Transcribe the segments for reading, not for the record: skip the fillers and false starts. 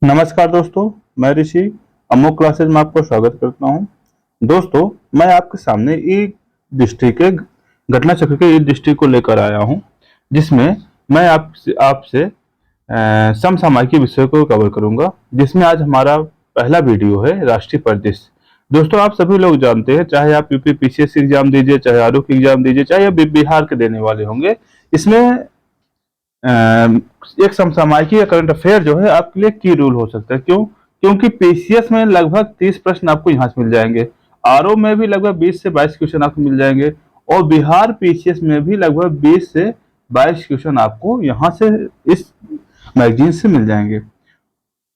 नमस्कार दोस्तों, मैं ऋषि अमोक क्लासेज में आपको स्वागत करता हूं। दोस्तों, मैं आपके सामने एक डिस्ट्रिक्ट के घटना चक्र के एक डिस्ट्रिक्ट को लेकर आया हूं, जिसमें मैं आपसे आपसे समसामयिकी विषय को कवर करूंगा, जिसमें आज हमारा पहला वीडियो है राष्ट्रीय परिदृश्य। दोस्तों, आप सभी लोग जानते हैं, चाहे आप यूपी पीसीएससी एग्जाम दीजिए, चाहे आरओ की एग्जाम दीजिए, चाहे आप बिहार के देने वाले होंगे, इसमें एक समसामयिकी या करंट अफेयर जो है आपके लिए की रूल हो सकता है। क्यों? क्योंकि पीसीएस में लगभग 30 प्रश्न आपको यहाँ से मिल जाएंगे, आरओ में भी लगभग 20 से 22 क्वेश्चन आपको मिल जाएंगे, और बिहार पीसीएस में भी लगभग 20 से 22 क्वेश्चन आपको यहाँ से इस मैगजीन से मिल जाएंगे।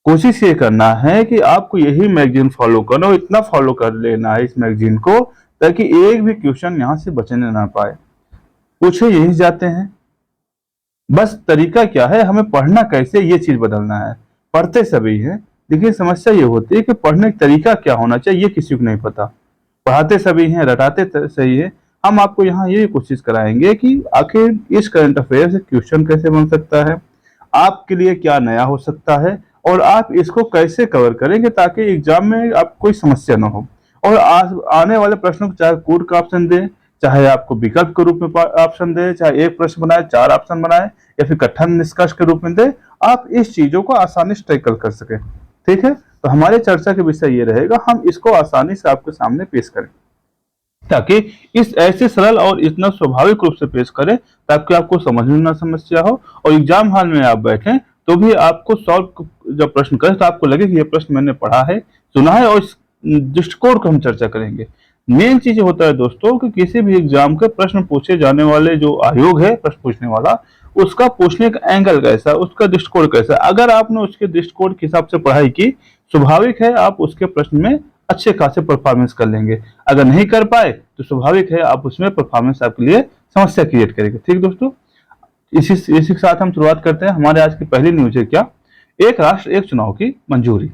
कोशिश ये करना है कि आपको यही मैगजीन फॉलो करना और इतना फॉलो कर लेना है इस मैगजीन को, ताकि एक भी क्वेश्चन यहाँ से बचने ना पाए। पूछे यही जाते हैं, बस तरीका क्या है, हमें पढ़ना कैसे ये चीज बदलना है। पढ़ते सभी हैं, लेकिन समस्या ये होती है कि पढ़ने का तरीका क्या होना चाहिए ये किसी को नहीं पता। पढ़ाते सभी हैं, रटाते सही है। हम आपको यहाँ ये कोशिश कराएंगे कि आखिर इस करंट अफेयर से क्वेश्चन कैसे बन सकता है, आपके लिए क्या नया हो सकता है, और आप इसको कैसे कवर करेंगे ताकि एग्जाम में आपको कोई समस्या ना हो। और आने वाले प्रश्नों को चाहे कोड का ऑप्शन दे, चाहे आपको विकल्प के रूप में ऑप्शन दे, चाहे एक प्रश्न बनाए 4 ऑप्शन बनाए, या फिर कठिन निष्कर्ष के रूप में दे, आप इस चीजों को आसानी से टैकल कर सके। ठीक है, तो हमारे चर्चा का विषय ये रहेगा, हम इसको आसानी से आपके सामने पेश करें, ताकि इस ऐसे सरल और इतना स्वाभाविक रूप से पेश करें ताकि आपको समझ में ना समस्या हो, और एग्जाम हॉल में आप बैठें तो भी आपको सॉल्व जब प्रश्न करें तो आपको लगे कि ये प्रश्न मैंने पढ़ा है, सुना है, और इस दृष्टिकोण को हम चर्चा करेंगे। मेन चीज होता है दोस्तों कि किसी भी एग्जाम के प्रश्न पूछे जाने वाले जो आयोग है प्रश्न पूछने वाला, उसका पूछने का एंगल कैसा, उसका दृष्टिकोण कैसा। अगर आपने उसके दृष्टिकोण के हिसाब से पढ़ाई की, स्वाभाविक है आप उसके प्रश्न में अच्छे खासे परफॉर्मेंस कर लेंगे। अगर नहीं कर पाए तो स्वाभाविक है आप उसमें परफॉर्मेंस आपके लिए समस्या क्रिएट करेंगे। ठीक दोस्तों, इसी के साथ हम शुरुआत करते हैं। हमारे आज की पहली न्यूज है क्या, एक राष्ट्र एक चुनाव की मंजूरी।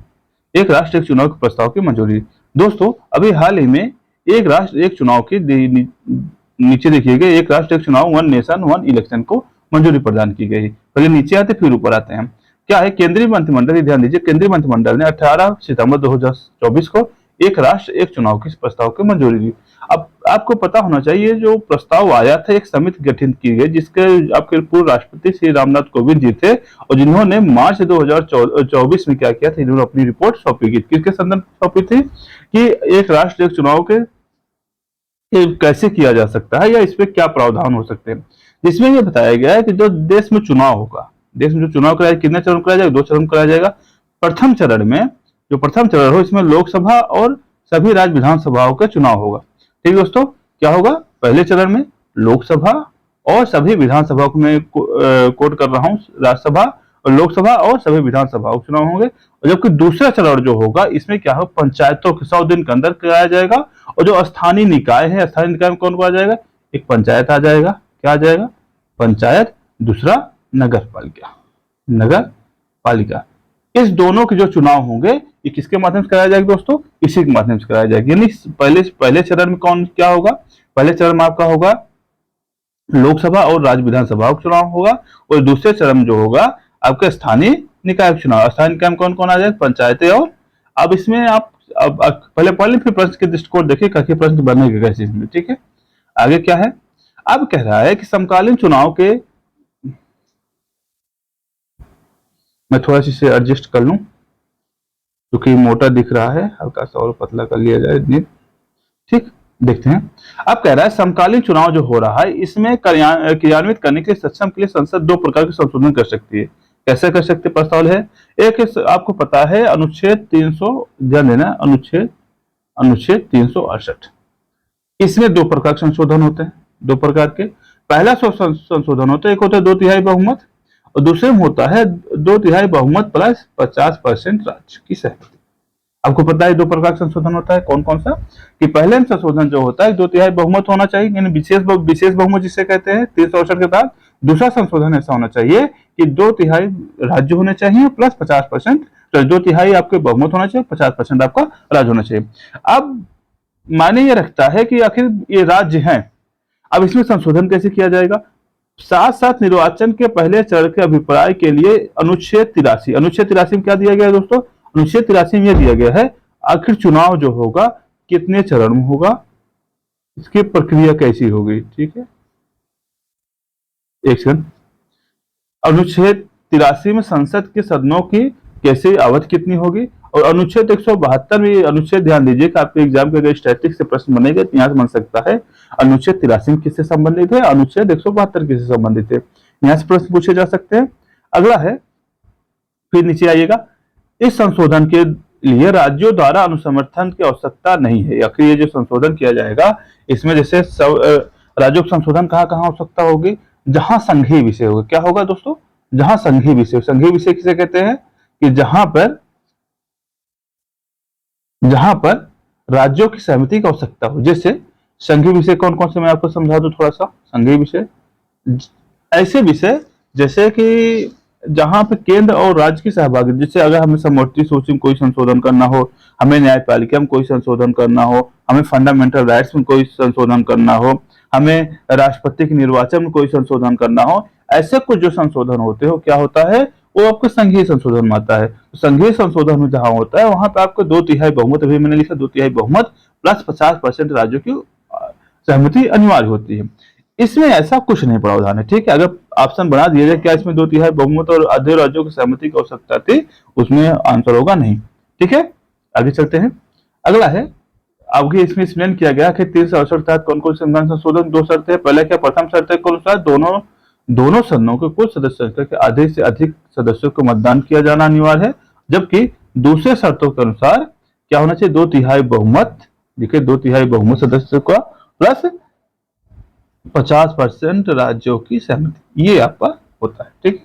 एक राष्ट्र एक चुनाव के प्रस्ताव की मंजूरी। दोस्तों, अभी हाल ही में एक राष्ट्र एक चुनाव के नीचे देखिएगा, एक राष्ट्र एक चुनाव, वन नेशन वन इलेक्शन को मंजूरी प्रदान की गई। पहले नीचे आते फिर ऊपर आते हैं। क्या है, केंद्रीय मंत्रिमंडल, ध्यान दीजिए, केंद्रीय मंत्रिमंडल ने 18 सितंबर 2024 को एक राष्ट्र एक चुनाव के प्रस्ताव की मंजूरी दी। अब आपको पता होना चाहिए, जो प्रस्ताव आया था एक समिति गठित की गई, जिसके आपके पूर्व राष्ट्रपति श्री रामनाथ कोविंद जी थे, और जिन्होंने मार्च 2024 में क्या किया था, इन्होंने अपनी रिपोर्ट सौंपी थी। किसके संदर्भ सौंपी थी कि एक राष्ट्र एक चुनाव के कैसे किया जा सकता है या इस पे क्या प्रावधान हो सकते हैं, जिसमें ये बताया गया है कि जो देश में चुनाव होगा, देश में जो चुनाव कराया, कितने चरण कराया जाएगा, 2 चरण कराया जाएगा। प्रथम चरण में जो प्रथम चरण हो, इसमें लोकसभा और सभी राज्य विधानसभाओं का चुनाव होगा। ठीक दोस्तों, क्या होगा, पहले चरण में लोकसभा और सभी विधानसभाओं में कोट कर रहा हूँ, राज्यसभा और लोकसभा और सभी विधानसभाओं के चुनाव होंगे। और जबकि दूसरा चरण जो होगा, इसमें क्या होगा, पंचायतों के 100 दिन के अंदर कराया जाएगा। और जो स्थानीय निकाय है, स्थानीय निकाय में कौन कौन आ जाएगा, एक पंचायत आ जाएगा, क्या आ जाएगा, पंचायत, दूसरा नगर पालिका, नगर पालिका। इस दोनों के जो चुनाव होंगे ये किसके माध्यम से कराया जाएगा दोस्तों, इसी के माध्यम से कराया जाएगा। यानी पहले चरण में कौन क्या होगा, पहले चरण में आपका होगा लोकसभा और राज्य विधानसभा का चुनाव होगा, और दूसरे चरण जो होगा आपके स्थानीय निकाय चुनाव। स्थानीय निकाय में कौन कौन आ जाएगा, पंचायतें। और अब इसमें आप अब पहले फिर प्रश्न के दृष्टिकोण देखिए, काफी प्रश्न बनेगा कैसे इसमें। ठीक है, आगे क्या है, अब कह रहा है कि समकालीन चुनाव के, मैं थोड़ा सा इसे एडजस्ट कर लूं क्योंकि मोटा दिख रहा है, हल्का सा और पतला कर लिया जाए। ठीक, देखते हैं। अब कह रहा है समकालीन चुनाव जो हो रहा है, इसमें क्रियान्वित करने के लिए सक्षम के लिए संसद 2 प्रकार के संशोधन कर सकती है। कैसे कर सकते प्रस्ताव है, एक आपको पता है अनुच्छेद 300, ध्यान देना, अनुच्छेद 368, इसमें 2 प्रकार के संशोधन होते हैं, 2 प्रकार के। पहला संशोधन होता है, एक होता है 2/3 बहुमत, और दूसरे में होता है 2/3 बहुमत प्लस 50% राज्य की सहमति। आपको पता है 2 प्रकार का संशोधन होता है, कौन कौन सा, कि पहले संशोधन जो होता है 2/3 बहुमत होना चाहिए, यानी विशेष बहुमत जिसे कहते हैं 368 के तहत। दूसरा संशोधन ऐसा होना चाहिए कि 2/3 राज्य होने चाहिए प्लस 50%, तो 2/3 आपके बहुमत होना चाहिए, 50% आपका राज्य होना चाहिए। अब मायने ये रखता है कि आखिर ये राज्य हैं, अब इसमें संशोधन कैसे किया जाएगा, साथ साथ निर्वाचन के पहले चरण के अभिप्राय के लिए अनुच्छेद 83 में क्या दिया गया है दोस्तों? अनुच्छेद 83 में यह दिया गया है आखिर चुनाव जो होगा कितने चरण में होगा, इसकी प्रक्रिया कैसी होगी। ठीक है, एक सेकंड। अनुच्छेद 83 में संसद के सदनों की कैसे अवधि कितनी होगी, और अनुच्छेद 172 में अनुच्छेद ध्यान दीजिए कि आपके एग्जाम के अगर स्टैटिक से प्रश्न बनेगा तो यहाँ से बन सकता है अनुच्छेद 83 किससे संबंधित है, अनुच्छेद 172 किससे संबंधित है, यहाँ से प्रश्न पूछे जा सकते हैं। अगला है, फिर नीचे आइएगा, इस संशोधन के लिए राज्यों द्वारा अनुसमर्थन की आवश्यकता नहीं है। आखिर ये जो संशोधन किया जाएगा इसमें जैसे राज्यों का संशोधन कहाँ कहाँ आवश्यकता होगी, जहां संघीय विषय होगा। क्या होगा दोस्तों? जहां संघीय विषय किसे कहते हैं कि जहां पर राज्यों की सहमति की आवश्यकता हो। जैसे संघीय विषय कौन कौन से मैं आपको समझा दूं थोड़ा सा। संघीय विषय ऐसे विषय जैसे कि जहां पे केंद्र और राज्य की सहभागिता, जैसे अगर हमें समवर्ती सूची में कोई संशोधन करना हो, हमें न्यायपालिका में कोई संशोधन करना हो, हमें फंडामेंटल राइट्स में कोई संशोधन करना हो, हमें राष्ट्रपति के निर्वाचन में कोई संशोधन करना हो, ऐसे कुछ जो संशोधन होते हो क्या होता है वो आपको संघीय संशोधन में आता है। तो संघीय संशोधन में जहां होता है वहां पे आपको 2/3 बहुमत, अभी मैंने लिखा 2/3 बहुमत प्लस 50% राज्यों की सहमति अनिवार्य होती है। इसमें ऐसा कुछ नहीं प्रावधान है। ठीक है, अगर ऑप्शन बना दिया जाए क्या इसमें 2/3 बहुमत और आधे राज्यों की सहमति की आवश्यकता थी, उसमें आंसर होगा नहीं। ठीक है, आगे चलते हैं। अगला है, आगे इसमें एक्सप्लेन किया गया कि 368 तहत कौन कौन से संविधान संशोधन, दो शर्त है। पहले क्या, प्रथम शर्त है के अनुसार दोनों सदनों के कुल सदस्य संख्या के आधे से अधिक सदस्यों को मतदान किया जाना अनिवार्य है। जबकि दूसरे शर्तों के अनुसार क्या होना चाहिए, 2/3 बहुमत, देखिए 2/3 बहुमत सदस्यों का प्लस 50% राज्यों की सहमति, ये आपका होता है। ठीक,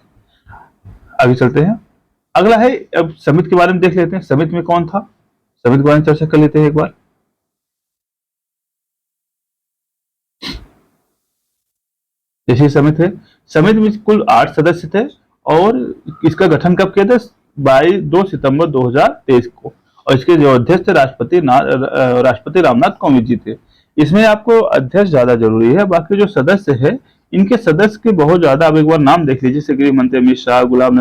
आगे चलते हैं। अगला है, अब समिति के बारे में देख लेते हैं। समिति में कौन था, समिति के बारे में चर्चा कर लेते हैं एक बार। जैसे समिति है, समिति में कुल 8 सदस्य थे और इसका गठन कब किया था, 2 सितंबर 2023 को, और इसके जो अध्यक्ष थे राष्ट्रपति रामनाथ कोविंद जी थे। इसमें आपको अध्यक्ष ज्यादा जरूरी है, बाकी जो सदस्य है इनके सदस्य के बहुत ज्यादा, आप एक बार नाम देख लीजिए, जैसे गृह मंत्री अमित शाह, गुलाम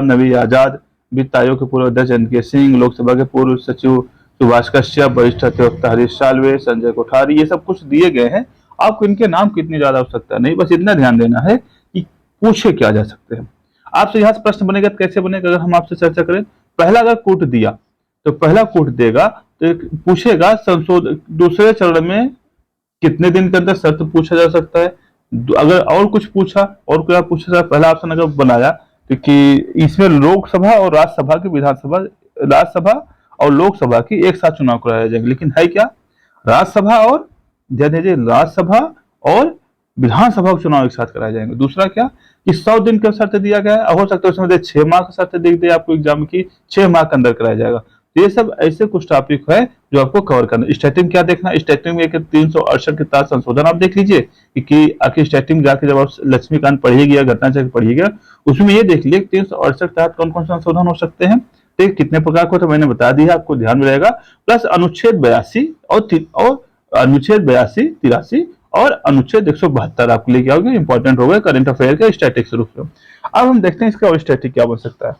नबी आजाद, वित्त आयोग के पूर्व अध्यक्ष एन के सिंह, लोकसभा के पूर्व सचिव सुभाष कश्यप, वरिष्ठ अधिवक्ता हरीश साल्वे, संजय कोठारी, ये सब कुछ दिए गए हैं। आपको इनके नाम की इतनी ज्यादा आवश्यकता नहीं, बस इतना ध्यान देना है कि पूछे क्या जा सकते हैं आपसे। यहाँ से प्रश्न बनेगा तो कैसे बनेगा, अगर हम आपसे चर्चा करें, पहला अगर कूट दिया तो पहला कूट देगा तो पूछेगा दूसरे चरण में कितने दिन के अंदर शर्त पूछा जा सकता है। अगर और कुछ पूछा, और क्या पूछा जाए, पहला ऑप्शन अगर बनाया तो कि इसमें लोकसभा और राज्यसभा की राज्यसभा और लोकसभा की एक साथ चुनाव कराया जाएगा, लेकिन है क्या, राज्यसभा और ध्यान दीजिए, राज्यसभा और विधानसभा के चुनाव एक साथ कराए जाएंगे। दूसरा क्या कि 100 दिन का शर्त दिया गया है, हो सकता है उसमें 6 माह का शर्त देख दे आपको एग्जाम की, 6 माह के अंदर कराया जाएगा। तो ये सब ऐसे कुछ टॉपिक है जो आपको कवर करना। स्टैटिक क्या देखना, स्टैटिक में एक 368 के तहत संशोधन आप देख लीजिए कि आखिर स्टैटिक में जाके जब आप लक्ष्मीकांत पढ़िएगा, घटना चक्र पढ़िएगा, उसमें ये देख लीजिए 368 तहत कौन कौन से संशोधन हो सकते हैं। ठीक, कितने प्रकार को तो मैंने बता दिया, आपको ध्यान में रहेगा। प्लस अनुच्छेद 82 और अनुच्छेद 82, 83 और अनुच्छेद 172 आपके लिए क्या होगा, इंपॉर्टेंट होगा करंट अफेयर के स्टैटिक रूप से। अब हम देखते हैं इसका और स्टैटिक क्या बन सकता है।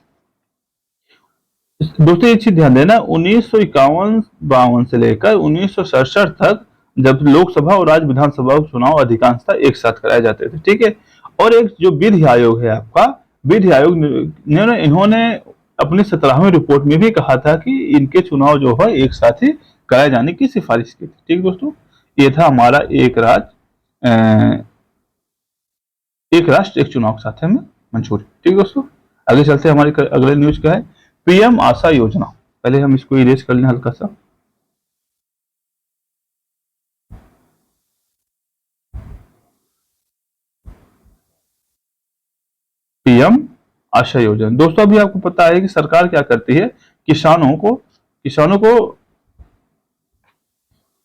दोस्तों एक चीज ध्यान देना, 1951-52 से लेकर 1967 तक जब लोकसभा और राज्य विधानसभा चुनाव अधिकांशतः एक साथ कराए जाते थे। ठीक है, और एक जो विधि आयोग है आपका, विधि आयोग ने इन्होंने अपनी 17वीं रिपोर्ट में भी कहा था कि इनके चुनाव जो है एक साथ ही कराए जाने की सिफारिश की थी। ठीक दोस्तों, ये था हमारा एक राष्ट्र एक चुनाव के साथ है मंजूरी। ठीक दोस्तों, आगे चलते हैं। हमारी अगले न्यूज क्या है, पीएम आशा योजना। पहले हम इसको इरेज कर लें हल्का सा। पीएम आशा योजना दोस्तों, अभी आपको पता है कि सरकार क्या करती है, किसानों को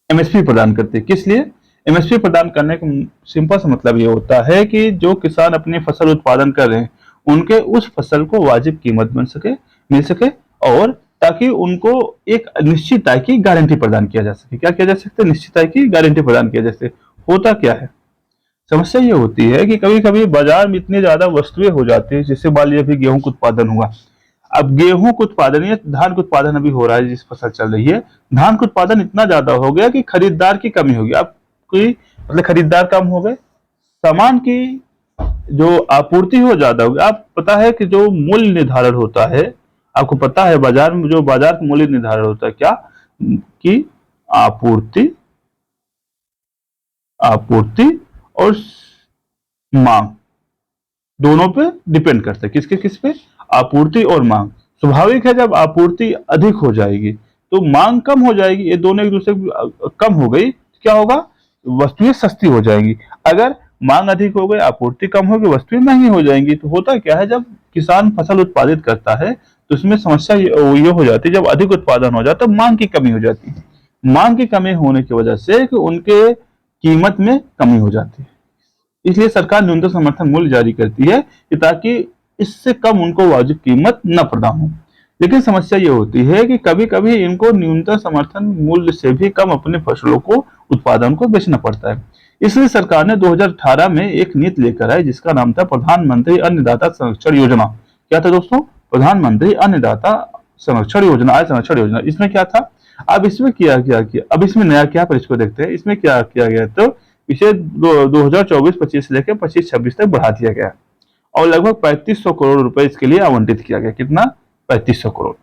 एमएसपी प्रदान करती है। किस लिए एमएसपी प्रदान करने का सिंपल सा मतलब ये होता है कि जो किसान अपनी फसल उत्पादन कर रहे हैं उनके उस फसल को वाजिब कीमत मिल सके और ताकि उनको एक निश्चित आय की गारंटी प्रदान किया जा सके। क्या किया जा सकता है, निश्चित आय की गारंटी प्रदान किया जा सके। होता क्या है, समस्या ये होती है कि कभी कभी बाजार में इतनी ज्यादा वस्तुएं हो जाती है, जैसे मान लीजिए अभी गेहूं का उत्पादन हुआ। अब गेहूं का उत्पादन या धान का उत्पादन अभी हो रहा है, जिस फसल चल रही है, धान का उत्पादन इतना ज्यादा हो गया कि खरीदार की कमी होगी। अब कोई मतलब खरीदार कम हो गए, सामान की जो आपूर्ति हो ज्यादा होगी। आप पता है कि जो मूल्य निर्धारण होता है, आपको पता है बाजार में जो बाजार का मूल्य निर्धारण होता है क्या, कि आपूर्ति आपूर्ति और मांग दोनों पे डिपेंड करता है। किसके किस पे? आपूर्ति और मांग। स्वाभाविक है जब आपूर्ति अधिक हो जाएगी तो मांग कम हो जाएगी, ये दोनों एक दूसरे कम हो गई, क्या होगा? वस्तुएं सस्ती हो जाएंगी। अगर मांग अधिक हो गई, आपूर्ति कम होगी, वस्तुएं महंगी हो जाएंगी। तो होता क्या है, जब किसान फसल उत्पादित करता है तो इसमें समस्या ये हो जाती है, जब अधिक उत्पादन हो जाता है तो मांग की कमी हो जाती है। मांग की कमी होने की वजह से कि उनके कीमत में कमी हो जाती है। इसलिए सरकार न्यूनतम समर्थन मूल्य जारी करती है कि ताकि इससे कम उनको वाजिब कीमत न प्रदान हो। लेकिन समस्या ये होती है कि कभी कभी इनको न्यूनतम समर्थन मूल्य से भी कम अपने फसलों को उत्पादन को बेचना पड़ता है। इसलिए सरकार ने 2018 में एक नीति लेकर आई जिसका नाम था प्रधानमंत्री अन्नदाता संरक्षण योजना। क्या था दोस्तों? प्रधानमंत्री अन्नदाता संरक्षण योजना, आय संरक्षण योजना। इसमें क्या था? अब इसमें किया अब इसमें नया क्या, पर इसको देखते हैं। इसमें क्या किया गया, तो इसे 2024-25 से लेकर 25-26 तक बढ़ा दिया गया और लगभग 3500 करोड़ रुपए इसके लिए आवंटित किया गया। कितना? 3500 करोड़।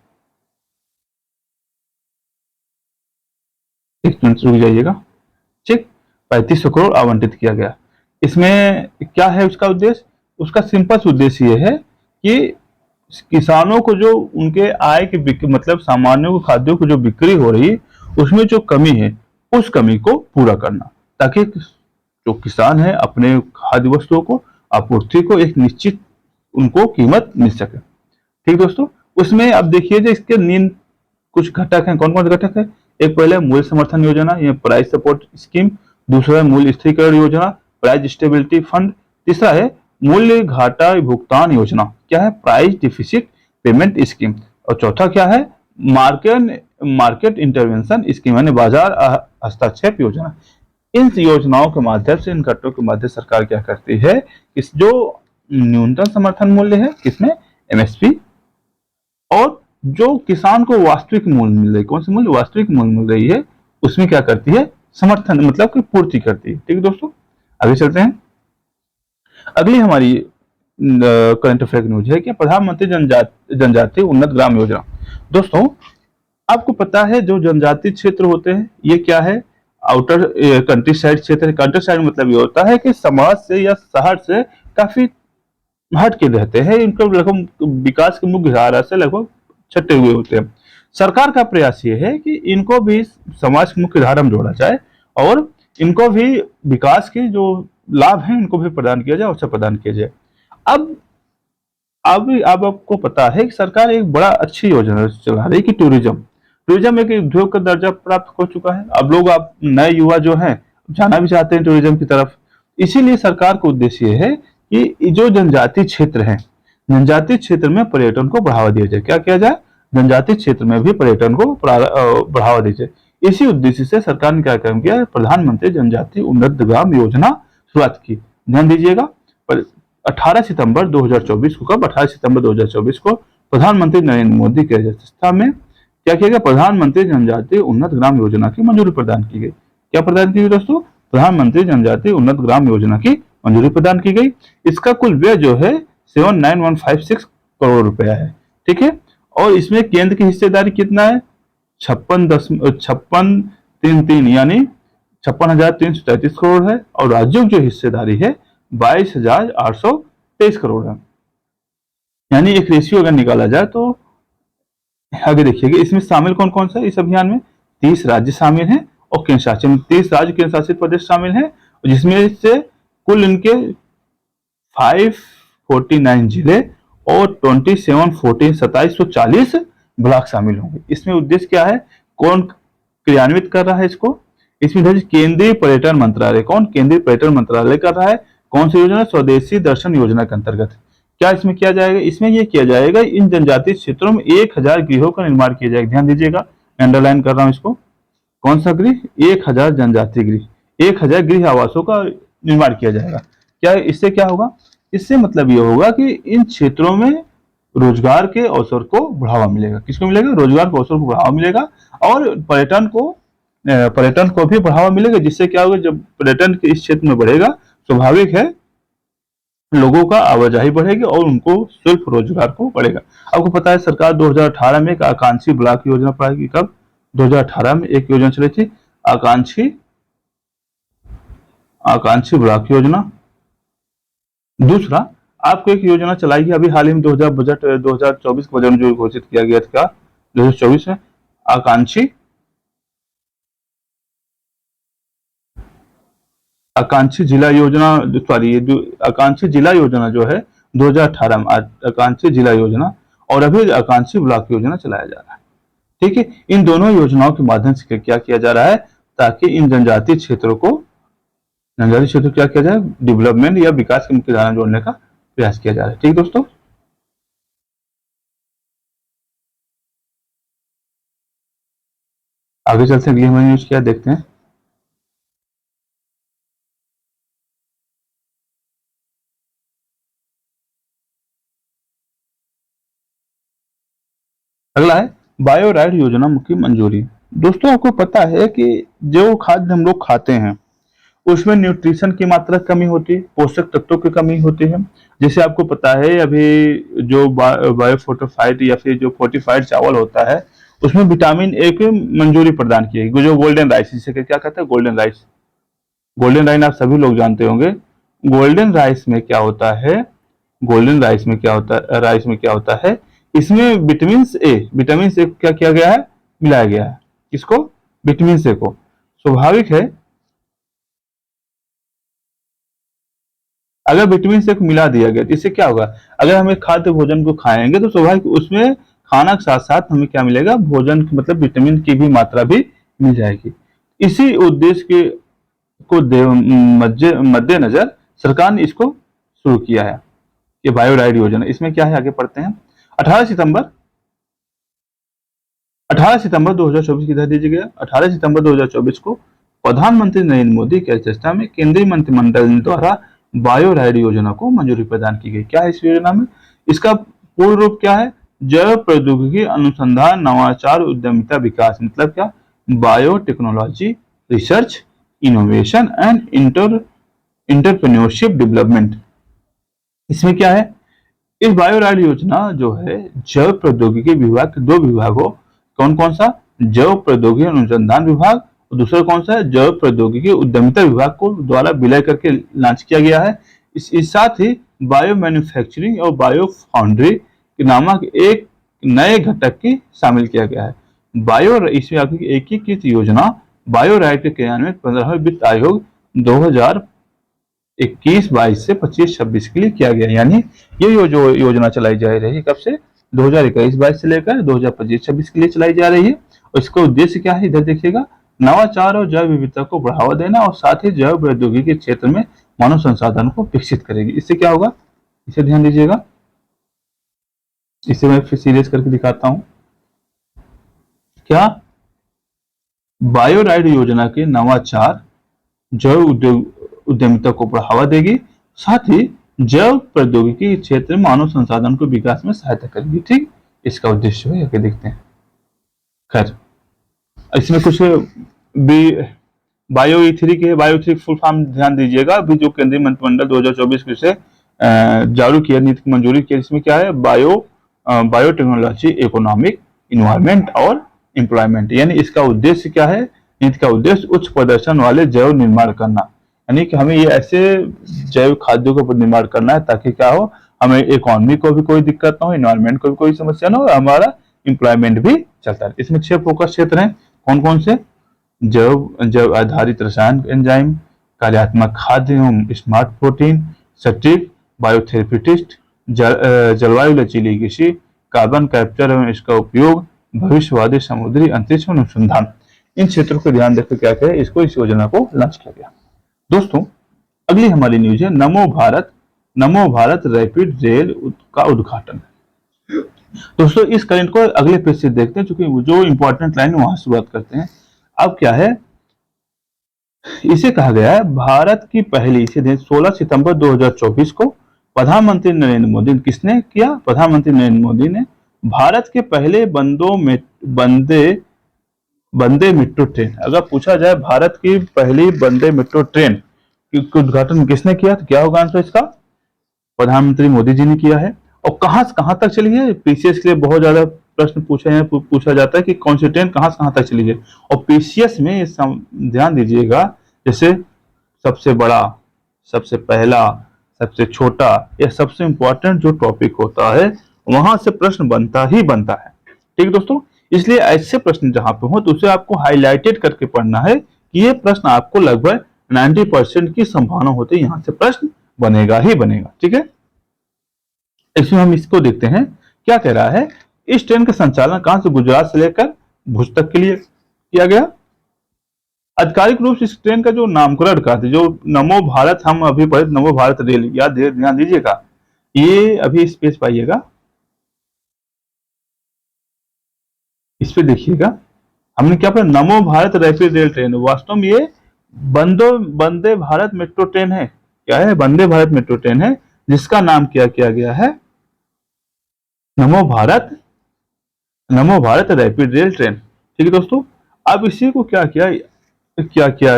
एक मिनट रुक जाइएगा। ठीक, 3500 करोड़ आवंटित किया गया। इसमें क्या है उसका उद्देश्य? उसका सिंपल उद्देश्य ये है कि किसानों को जो उनके आय की मतलब सामान्यों को, खाद्यों को जो बिक्री हो रही है उसमें जो कमी है उस कमी को पूरा करना, ताकि जो किसान है अपने खाद्य वस्तुओं को आपूर्ति को एक निश्चित उनको कीमत मिल सके। ठीक दोस्तों, उसमें अब देखिए जो इसके नींद कुछ घटक हैं। कौन कौन से घटक है? एक पहले मूल्य समर्थन योजना, ये प्राइस सपोर्ट स्कीम। दूसरा है मूल्य स्थिरीकरण योजना, प्राइस स्टेबिलिटी फंड। तीसरा है मूल्य घाटा भुगतान योजना, क्या है? Price deficit payment scheme. और चौथा क्या है? मार्केट इंटरवेंशन स्कीम, यानी बाजार हस्तक्षेप योजना। इन योजनाओं के माध्यम से, इन घटकों के माध्यम से सरकार क्या करती है, इस जो न्यूनतम समर्थन मूल्य है किसमें? एमएसपी, और जो किसान को वास्तविक मूल्य मिल रही, कौन सी मूल्य? वास्तविक मूल्य मिल रही है, उसमें क्या करती है? समर्थन मतलब कि पूर्ति करती है। ठीक है दोस्तों, आगे चलते हैं। अगली हमारी करंट अफेयर न्यूज है कि प्रधानमंत्री जनजातीय उन्नत ग्राम योजना। दोस्तों, आपको पता है जो जनजातीय क्षेत्र होते हैं ये क्या है? आउटर कंट्री साइड क्षेत्र। कंट्री साइड मतलब ये होता है कि समाज से या शहर से काफी हट के रहते हैं, इनको लगभग विकास के मुख्य धारा से लगभग छटे हुए होते हैं। सरकार का प्रयास ये है कि इनको भी समाज की मुख्य धारा में जोड़ा जाए और इनको भी विकास के जो लाभ हैं इनको भी प्रदान किया जाए, अवसर प्रदान किया जाए। अब अब आपको पता है कि सरकार एक बड़ा अच्छी योजना चला रही है कि टूरिज्म एक उद्योग का दर्जा प्राप्त हो चुका है। अब लोग, आप नए युवा जो हैं जाना भी चाहते हैं टूरिज्म की तरफ। इसीलिए सरकार का उद्देश्य है कि जो जनजातीय क्षेत्र है, जनजातीय क्षेत्र में पर्यटन को बढ़ावा दिया जाए। क्या किया जाए? जनजातीय क्षेत्र में भी पर्यटन को बढ़ावा दिया जाए। इसी उद्देश्य से सरकार ने क्या काम किया? प्रधानमंत्री जनजातीय उन्नत ग्राम योजना शुरुआत की। ध्यान दीजिएगा, 18 सितंबर 2024 को, कब? 18 सितंबर 2024 को प्रधानमंत्री नरेंद्र मोदी की अध्यक्षता में क्या किया गया? प्रधानमंत्री जनजातीय उन्नत ग्राम योजना की मंजूरी प्रदान की गई। क्या प्रदान की गई दोस्तों? प्रधानमंत्री जनजातीय उन्नत ग्राम योजना की मंजूरी प्रदान की गई। इसका कुल व्यय जो है 79156 करोड़ रुपया है। ठीक है, और इसमें केंद्र की हिस्सेदारी कितना है? 56.33 यानी 56,333 करोड़ है, और राज्यों की जो हिस्सेदारी है 22,823 करोड़ है। यानी एक रेशियो अगर निकाला जाए तो आगे देखिएगा, इसमें शामिल कौन कौन सा है इस अभियान में? 30 राज्य शामिल हैं और केंद्र शासित 30 राज्य केंद्र शासित प्रदेश शामिल हैं, जिसमें से कुल इनके 549 जिले और 2740 ब्लॉक शामिल होंगे। इसमें उद्देश्य क्या है? कौन क्रियान्वित कर रहा है इसको? इसमें केंद्रीय पर्यटन मंत्रालय। कौन? केंद्रीय पर्यटन मंत्रालय कर रहा है। कौन सी योजना? स्वदेशी दर्शन योजना के अंतर्गत। क्या इसमें किया जाएगा? इसमें यह किया जाएगा इन जनजातीय क्षेत्रों में 1000 गृहों का निर्माण किया जाएगा। ध्यान दीजिएगा, मैं अंडरलाइन कर रहा हूं इसको। कौन सा गृह? 1000 जनजातीय गृह, 1000 गृह आवासों का निर्माण किया जाएगा। क्या इससे क्या होगा? इससे मतलब ये होगा कि इन क्षेत्रों में रोजगार के अवसर को बढ़ावा मिलेगा। किसको मिलेगा? रोजगार के अवसर को बढ़ावा मिलेगा और पर्यटन को भी बढ़ावा मिलेगा, जिससे क्या होगा, जब पर्यटन के इस क्षेत्र में बढ़ेगा, स्वाभाविक है लोगों का आवाजाही बढ़ेगी और उनको सिर्फ रोजगार को बढ़ेगा। आपको पता है सरकार 2018 में एक आकांक्षी ब्लॉक योजना पाएगी। कब? 2018 में एक योजना चली थी, आकांक्षी आकांक्षी ब्लॉक योजना। दूसरा, आपको एक योजना चलाई है अभी हाल ही में 2024 के बजट में जो घोषित किया गया था 2024 में, आकांक्षी आकांक्षी जिला योजना, सॉरी आकांक्षी जिला योजना जो है 2018 में आकांक्षी जिला योजना, और अभी आकांक्षी ब्लॉक योजना चलाया जा रहा है। ठीक है, इन दोनों योजनाओं के माध्यम से क्या किया जा रहा है, ताकि इन जनजातीय क्षेत्रों को क्या किया जाए, डेवलपमेंट या विकास की मुख्य धारा जोड़ने का प्रयास किया जा रहा है। ठीक दोस्तों, आगे चलते हैं, अगली न्यूज क्या देखते हैं। अगला है बायोराइड योजना की मंजूरी। दोस्तों, आपको पता है कि जो खाद्य हम लोग खाते हैं उसमें न्यूट्रिशन की मात्रा कमी होती है, पोषक तत्वों की कमी होती है। जैसे आपको पता है अभी जो बायोफोर्टिफाइड या फिर जो फोर्टिफाइड चावल होता है उसमें विटामिन ए की मंजूरी प्रदान की है, जो गोल्डन राइस, जिसे क्या कहते हैं, गोल्डन राइस। गोल्डन राइस आप सभी लोग जानते होंगे। गोल्डन राइस में क्या होता है, गोल्डन राइस में क्या होता है, राइस में क्या होता है, इसमें विटामिन ए क्या किया गया है, मिलाया गया है। किसको? विटामिन ए को। स्वाभाविक है अगर विटामिन से मिला दिया गया तो इससे क्या होगा, अगर हम एक खाद्य भोजन को खाएंगे तो स्वाभाविक उसमें खाना के साथ साथ हमें क्या मिलेगा, भोजन मतलब विटामिन की भी मात्रा भी मिल जाएगी। इसी उद्देश्य के को मद्देनजर सरकार ने इसको शुरू किया है, ये बायोराइड योजना। इसमें क्या है, आगे पढ़ते हैं। 18 सितंबर 18 सितंबर 2024 की तरह दीजिए गया। 18 सितंबर 2024 को प्रधानमंत्री नरेंद्र मोदी की अध्यक्षता में केंद्रीय मंत्रिमंडल द्वारा बायोराइड योजना को मंजूरी प्रदान की गई। क्या है इस योजना में? इसका पूर्ण रूप क्या है? जैव प्रौद्योगिकी अनुसंधान नवाचार उद्यमिता विकास, मतलब क्या, biotechnology research innovation and entrepreneurship development. इसमें क्या है, इस बायोराइड योजना जो है जैव प्रौद्योगिकी विभाग के दो विभागों, कौन कौन सा, जैव प्रौद्योगिकी अनुसंधान विभाग और दूसरा कौन सा है, जैव प्रौद्योगिकी उद्यमिता विभाग को द्वारा विलय करके लॉन्च किया गया है। इस साथ ही बायो मैन्युफैक्चरिंग और बायो फाउंड्री नामक एक नए घटक की शामिल किया गया है। इसमें आपकी एकीकृत योजना बायोराइड के क्रियान्वयन 15वें वित्त आयोग 2021-22 से 25-26 के लिए किया गया। यानी ये जो योजना चलाई जा रही है कब से, 2021-22 से लेकर 2025-26 के लिए चलाई जा रही है। और इसका उद्देश्य क्या है, इधर देखिएगा, नवाचार और जैव विविधता को बढ़ावा देना और साथ ही जैव प्रौद्योगिकी के क्षेत्र में मानव संसाधन को विकसित करेगी। इससे क्या होगा, इसे ध्यान दीजिएगा, इसे मैं फिर सीरियस करके दिखाता हूं। क्या बायोराइड योजना के नवाचार जैव उद्यमिता को बढ़ावा देगी, साथ ही जैव प्रौद्योगिकी के क्षेत्र में मानव संसाधन को विकास में सहायता करेगी। ठीक, इसका उद्देश्य है, आगे देखते हैं। खैर, इसमें कुछ बायो ई3 फुल फॉर्म ध्यान दीजिएगा। अभी जो केंद्रीय मंत्रिमंडल 2024 से जारी किया, नीति की मंजूरी की, इसमें क्या है, बायोटेक्नोलॉजी इकोनॉमिक इन्वायरमेंट और एम्प्लॉयमेंट। यानी इसका उद्देश्य क्या है, नीति का उद्देश्य उच्च प्रदर्शन वाले जैव निर्माण करना, यानी कि हमें ये ऐसे जैव खाद्यों का निर्माण करना है ताकि क्या हो, हमें इकोनॉमी को भी कोई दिक्कत ना हो, एनवायरमेंट को भी कोई समस्या ना हो, हमारा एम्प्लॉयमेंट भी चलता है। इसमें 6 फोकस क्षेत्र हैं, कौन कौन से, जैव आधारित रसायन एंजाइम, कार्यात्मक खाद्य एवं स्मार्ट प्रोटीन, सटीक बायोथेरेपिटिस्ट, जलवायु लचीली कृषि, कार्बन कैप्चर एवं इसका उपयोग, भविष्यवादी समुद्री अंतरिक्ष अनुसंधान। इन क्षेत्रों को ध्यान देकर क्या करें, इसको इस योजना को लॉन्च किया गया। दोस्तों, अगली हमारी न्यूज है नमो भारत रैपिड रेल का उद्घाटन। दोस्तों, इस करंट को अगले पेज से देखते हैं, क्योंकि जो इंपॉर्टेंट लाइन वहां शुरुआत करते हैं। अब क्या है, इसे कहा गया है भारत की पहली, इसे 16 सितंबर 2024 को प्रधानमंत्री नरेंद्र मोदी ने किसने किया? प्रधानमंत्री नरेंद्र मोदी ने भारत के पहले बंदे वंदे मेट्रो ट्रेन, अगर पूछा जाए भारत की पहली वंदे मेट्रो ट्रेन का उद्घाटन किसने किया, तो क्या होगा आंसर इसका? प्रधानमंत्री मोदी जी ने किया है। और कहां से कहां तक चली है? पीसीएस के लिए बहुत ज्यादा प्रश्न पूछा जाता है कि कौन सी ट्रेन कहां से कहां तक चली है। और पीसीएस में ध्यान दीजिएगा, जैसे सबसे बड़ा, सबसे पहला, सबसे छोटा, यह सबसे इंपॉर्टेंट जो टॉपिक होता है वहां से प्रश्न बनता ही बनता है। ठीक है दोस्तों, इसलिए ऐसे प्रश्न जहां पे हो तो उसे आपको हाईलाइटेड करके पढ़ना है कि ये प्रश्न आपको लगभग 90% की संभावना होती है यहाँ से प्रश्न बनेगा ही बनेगा। ठीक है, इसमें हम इसको देखते हैं क्या कह रहा है। इस ट्रेन का संचालन कहां से गुजरात से लेकर भुज तक के लिए किया गया। आधिकारिक रूप से इस ट्रेन का जो नामकरण का जो नमो भारत, हम अभी पढ़े नमो भारत रेल, याद ध्यान दीजिएगा, ये अभी स्पेस पाइएगा, इस पे देखिएगा, हमने क्या पढ़ा? नमो भारत रैपिड रेल ट्रेन, वास्तव में ये वंदे भारत मेट्रो ट्रेन है। क्या है? वंदे भारत मेट्रो ट्रेन है, जिसका नाम क्या किया गया है? नमो भारत, नमो भारत रैपिड रेल ट्रेन। ठीक है दोस्तों, अब इसी को क्या किया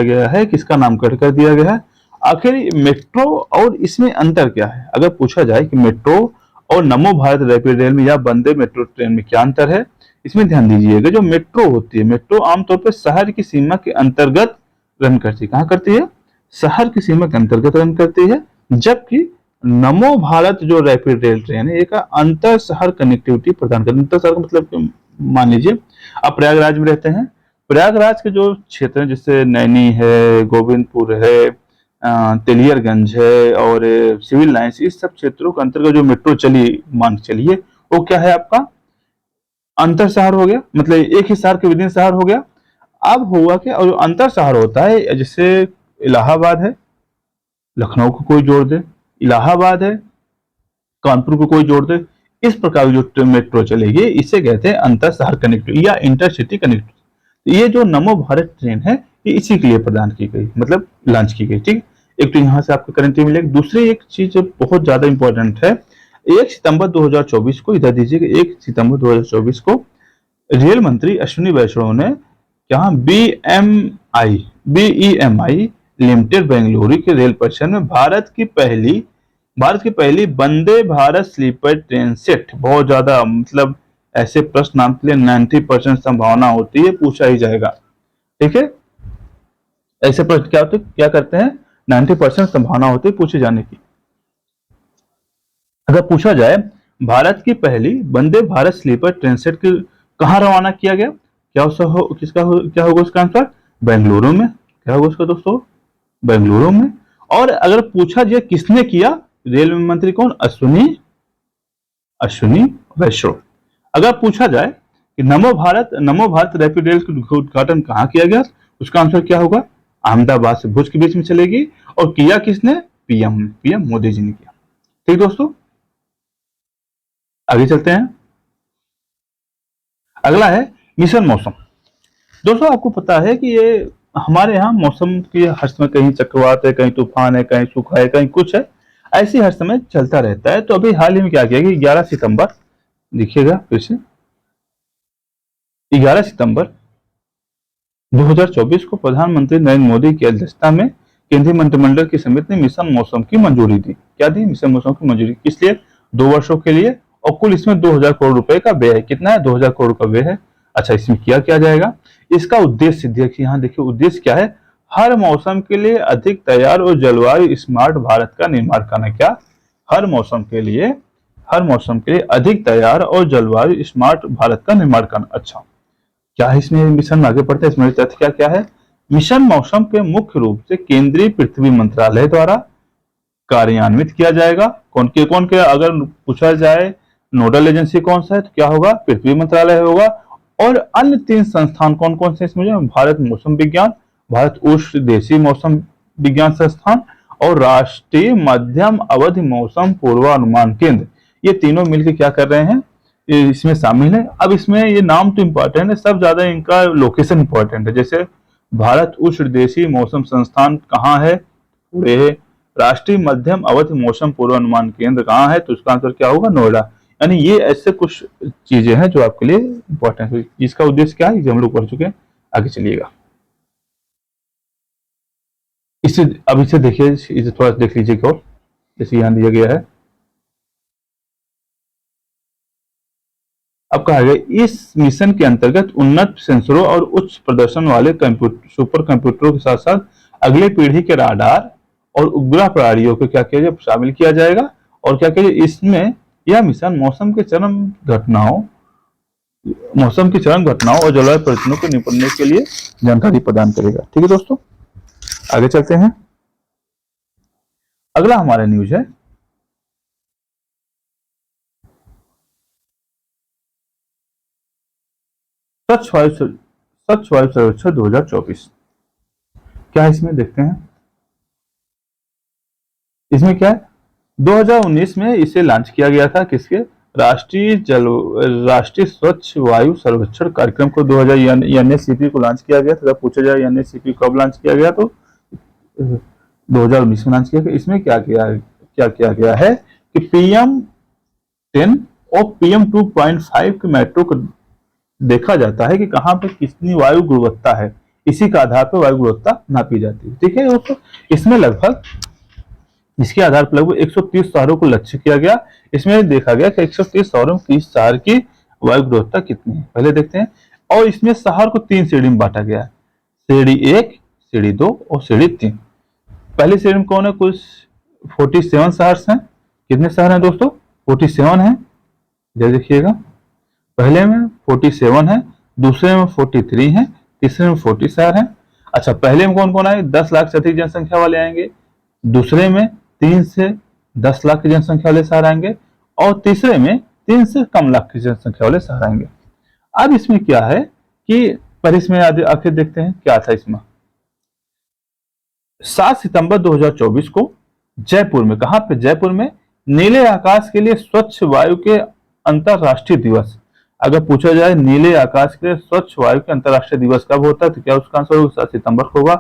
गया है, किसका नामकरण कर दिया गया है? आखिर मेट्रो और इसमें अंतर क्या है? अगर पूछा जाए कि मेट्रो और नमो भारत रैपिड रेल में या वंदे मेट्रो ट्रेन में क्या अंतर है, इसमें ध्यान दीजिएगा। जो मेट्रो होती है, मेट्रो आमतौर पर शहर की सीमा के अंतर्गत रन करती है। कहाँ करती है? शहर की सीमा के अंतर्गत रन करती है। जबकि नमो भारत जो रैपिड रेल ट्रेन है, एक अंतर शहर कनेक्टिविटी प्रदान करती है। अंतर शहर का मतलब मान लीजिए आप प्रयागराज में रहते हैं, प्रयागराज के जो क्षेत्र है जैसे नैनी है, गोविंदपुर है, तेलियरगंज है और सिविल लाइंस, इस सब क्षेत्रों के अंतर्गत जो मेट्रो चली, मान चलिए वो क्या है आपका? अंतर शहर हो गया, मतलब एक ही शहर के विदिन शहर हो गया। अब हुआ क्या, और अंतर शहर होता है, जैसे इलाहाबाद है, लखनऊ को कोई जोड़ दे, इलाहाबाद है, कानपुर को कोई जोड़ दे, इस प्रकार जो मेट्रो चलेगी इसे कहते हैं अंतर शहर कनेक्टिविटी या इंटरसिटी कनेक्टिविटी। ये जो नमो भारत ट्रेन है ये इसी के लिए प्रदान की गई, मतलब लॉन्च की गई। ठीक, एक तो यहाँ से आपको करंट मिलेगी। दूसरी एक चीज जो बहुत ज्यादा इंपॉर्टेंट है, 1 सितंबर 2024 को, इधर दीजिएगा, 1 सितंबर 2024 को रेल मंत्री अश्विनी वैष्णव ने क्या बीईएमआई लिमिटेड बेंगलुरु के रेल परिसर में भारत की पहली Vande Bharat sleeper train set, बहुत ज्यादा, मतलब ऐसे प्रश्न आपके लिए 90% संभावना होती है पूछा ही जाएगा। ठीक है, ऐसे प्रश्न क्या होते, क्या करते हैं, 90% संभावना होती है पूछे जाने की। अगर पूछा जाए भारत की पहली Vande Bharat sleeper train set कहाँ रवाना किया गया, क्या होगा उसका आंसर? बेंगलुरु में। क्या होगा उसका दोस्तों? बेंगलुरु में। और अगर पूछा जाए किसने किया, रेल मंत्री कौन? अश्विनी वैष्णव। अगर पूछा जाए कि नमो भारत रैपिड रेल का उद्घाटन कहाँ किया गया, उसका आंसर क्या होगा? अहमदाबाद से भुज के बीच में चलेगी। और किया किसने? पीएम मोदी जी ने किया। ठीक दोस्तों, आगे चलते हैं। अगला है मिशन मौसम। दोस्तों आपको पता है कि ये हमारे यहाँ मौसम की हर समय कहीं चक्रवात है, कहीं तूफान है, कहीं सूखा है, कहीं कुछ है, ऐसी हर समय चलता रहता है। तो अभी हाल ही में क्या किया कि 11 सितंबर, देखिएगा फिर से, 11 सितंबर 2024 को प्रधानमंत्री नरेंद्र मोदी की अध्यक्षता में केंद्रीय मंत्रिमंडल की समिति ने मिशन मौसम की मंजूरी दी। क्या दी? मिशन मौसम की मंजूरी। किस लिए? 2 वर्षों के लिए, और कुल इसमें 2000 करोड़ रुपए का व्यय है। कितना है? 2000 करोड़ का व्यय है। अच्छा, इसमें किया क्या जाएगा? इसका उद्देश्य देखिए, यहाँ देखिए उद्देश्य क्या है, हर मौसम के लिए अधिक तैयार और जलवायु स्मार्ट भारत का निर्माण करना। क्या? हर मौसम के लिए अधिक तैयार और जलवायु स्मार्ट भारत का निर्माण करना। अच्छा, क्या है इसमें मिशन में आगे बढ़ते हैं, इसमें तथ्य क्या क्या है? मिशन मौसम के मुख्य रूप से केंद्रीय पृथ्वी मंत्रालय द्वारा कार्यान्वित किया जाएगा। कौन के अगर पूछा जाए नोडल एजेंसी कौन सा है, तो क्या होगा? पृथ्वी मंत्रालय होगा। और अन्य 3 संस्थान कौन कौन से इसमें? भारत मौसम विज्ञान, भारत उष्ण देशीय मौसम विज्ञान संस्थान और राष्ट्रीय मध्यम अवधि मौसम पूर्वानुमान केंद्र। ये तीनों मिलकर क्या कर रहे हैं, इसमें शामिल है। अब इसमें ये नाम तो इंपॉर्टेंट है, सब ज्यादा इनका लोकेशन इंपॉर्टेंट है। जैसे भारत उष्ण देशीय मौसम संस्थान कहाँ है? पुणे है। राष्ट्रीय मध्यम अवधि मौसम पूर्वानुमान केंद्र कहाँ है? तो इसका आंसर क्या होगा? नोएडा। यानी ये ऐसे कुछ चीजें हैं जो आपके लिए इंपॉर्टेंट है। इसका उद्देश्य क्या है, ये हम लोग पढ़ चुके हैं। आगे चलिएगा, इसे अब इसे देखिए, इसे थोड़ा देख लीजिएगा और जैसे यहाँ दिया गया है। अब कहा गया इस मिशन के अंतर्गत उन्नत सेंसरों और उच्च प्रदर्शन वाले सुपर कंप्यूटरों के साथ साथ अगले पीढ़ी के राडार और उपग्रह प्रणालियों को क्या किया जाए, शामिल किया जाएगा। और क्या किया जाए, इसमें यह मिशन मौसम की चरम घटनाओं और जलवायु परिवर्तनों को निपटने के लिए जानकारी प्रदान करेगा। ठीक है दोस्तों, आगे चलते हैं। अगला हमारा न्यूज है स्वच्छ वायु सर्वेक्षण 2024। क्या है इसमें, देखते हैं। इसमें क्या है, 2019 में इसे लॉन्च किया गया था। किसके? राष्ट्रीय स्वच्छ वायु सर्वेक्षण कार्यक्रम को 2000 एनएससीपी को लॉन्च किया गया था। जब पूछा जाए एनएससीपी कब लॉन्च किया गया, तो 2019 में लॉन्च किया गया। इसमें क्या किया गया है कि PM10 और PM2.5 के मेट्रो को देखा जाता है कि कहां पे कितनी वायु गुणवत्ता है, इसी के आधार पर वायु गुणवत्ता नापी जाती है। ठीक है दोस्तों, इसमें लगभग इसके आधार पर लगभग 130 शहरों को लक्ष्य किया गया। इसमें देखा गया कि 130 शहरों में किस शहर की वायु गुणवत्ता कितनी है, पहले देखते हैं। और इसमें शहर को 3 श्रेणी में बांटा गया है, श्रेणी 1, श्रेणी 2 और श्रेणी 3। पहली श्रेणी में कौन है? कुल 47 शहर हैं। कितने शहर हैं दोस्तों? 47 हैं। देखिएगा, पहले में 47 है, दूसरे में 43 है, तीसरे में 40 शहर हैं। अच्छा, पहले में कौन कौन आए? 10 लाख से अधिक जनसंख्या वाले आएंगे। दूसरे में 3 से 10 लाख की जनसंख्या वाले शहर आएंगे। और तीसरे में 3 से कम लाख की जनसंख्या वाले शहर आएंगे। अब इसमें क्या है कि पर इसमें आखिर देखते हैं क्या था इसमें। 7 सितंबर 2024 को जयपुर में, कहां पे? जयपुर में नीले आकाश के लिए स्वच्छ वायु के अंतरराष्ट्रीय दिवस। अगर पूछा जाए नीले आकाश के लिए स्वच्छ वायु के अंतरराष्ट्रीय दिवस कब होता है, तो क्या उसका आंसर होगा? 7 सितंबर को होगा।